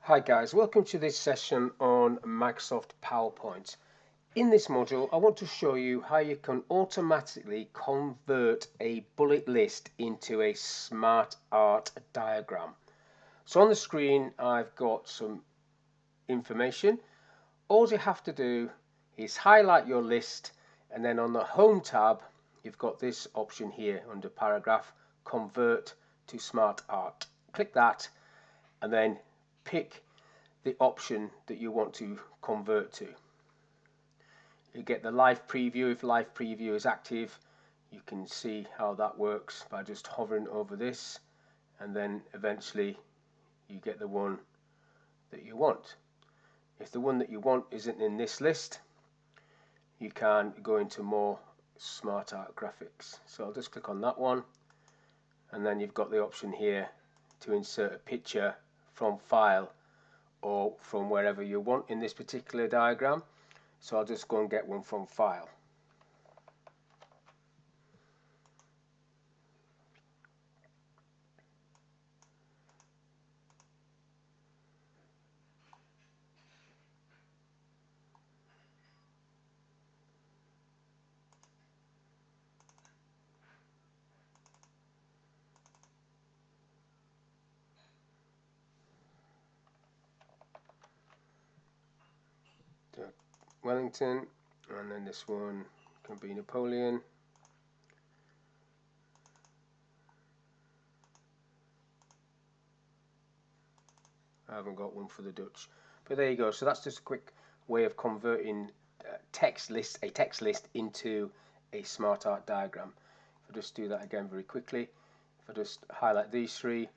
Hi guys, welcome to this session on Microsoft PowerPoint. In this module I want to show you how you can automatically convert a bullet list into a SmartArt diagram. So on the screen I've got some information. All you have to do is highlight your list, and then on the Home tab you've got this option here under Paragraph, Convert to SmartArt. Click that and then pick the option that you want to convert to. You get the live preview. If live preview is active, you can see how that works by just hovering over this, and then eventually you get the one that you want. If the one that you want isn't in this list, you can go into more SmartArt graphics. So I'll just click on that one, and then you've got the option here to insert a picture from file or from wherever you want in this particular diagram. So I'll just go and get one from file. Wellington, and then this one can be Napoleon. I haven't got one for the Dutch, but there you go. So that's just a quick way of converting a text list into a SmartArt diagram. If I just do that again very quickly, if I just highlight these three,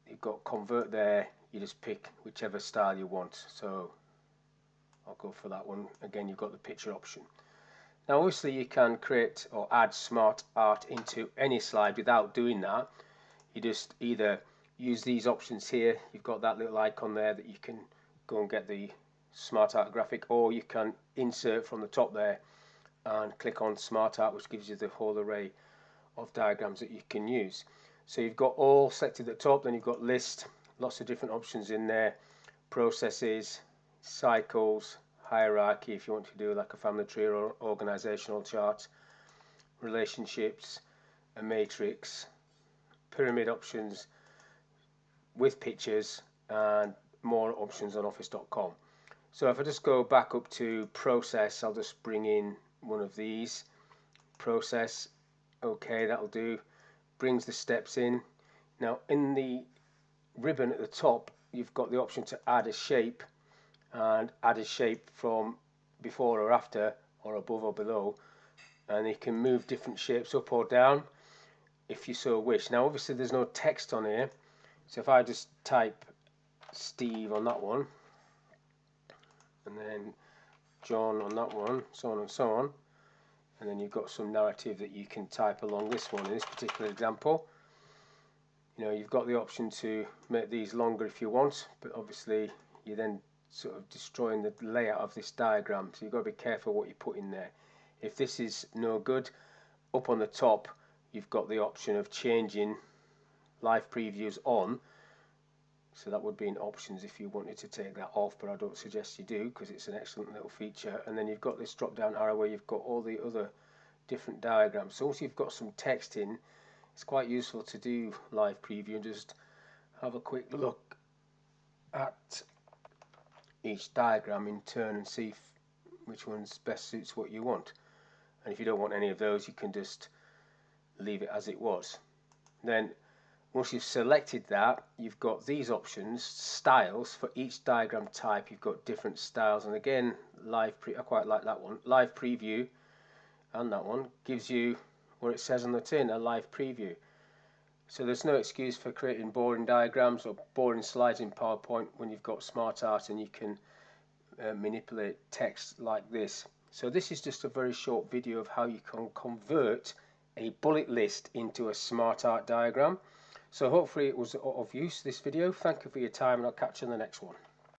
you've got convert there. You just pick whichever style you want. So I'll go for that one. Again, you've got the picture option. Now obviously you can create or add SmartArt into any slide without doing that. You just either use these options here. You've got that little icon there that you can go and get the SmartArt graphic, or you can insert from the top there and click on SmartArt, which gives you the whole array of diagrams that you can use. So you've got all selected at the top, then you've got list, lots of different options in there, processes, cycles, hierarchy if you want to do like a family tree or organizational chart, relationships, a matrix, pyramid options with pictures, and more options on office.com. So if I just go back up to process, I'll just bring in one of these. Process, okay, that'll do. Brings the steps in. Now in the ribbon at the top you've got the option to add a shape, and add a shape from before or after, or above or below, and you can move different shapes up or down if you so wish. Now obviously there's no text on here, so if I just type Steve on that one, and then John on that one, so on and so on, and then you've got some narrative that you can type along this one. In this particular example, you know, you've got the option to make these longer if you want, but obviously you then sort of destroying the layout of this diagram, so you've got to be careful what you put in there. If this is no good, up on the top you've got the option of changing live previews on, so that would be in options if you wanted to take that off, but I don't suggest you do because it's an excellent little feature. And then you've got this drop down arrow where you've got all the other different diagrams. So once you've got some text in, it's quite useful to do live preview and just have a quick look at each diagram in turn and see which one's best suits what you want. And if you don't want any of those, you can just leave it as it was. Then once you've selected that, you've got these options, styles. For each diagram type you've got different styles, and again I quite like that one. Live preview, and that one gives you where it says on the tin, a live preview. So there's no excuse for creating boring diagrams or boring slides in PowerPoint when you've got SmartArt and you can manipulate text like this. So this is just a very short video of how you can convert a bullet list into a SmartArt diagram. So hopefully it was of use, this video. Thank you for your time, and I'll catch you in the next one.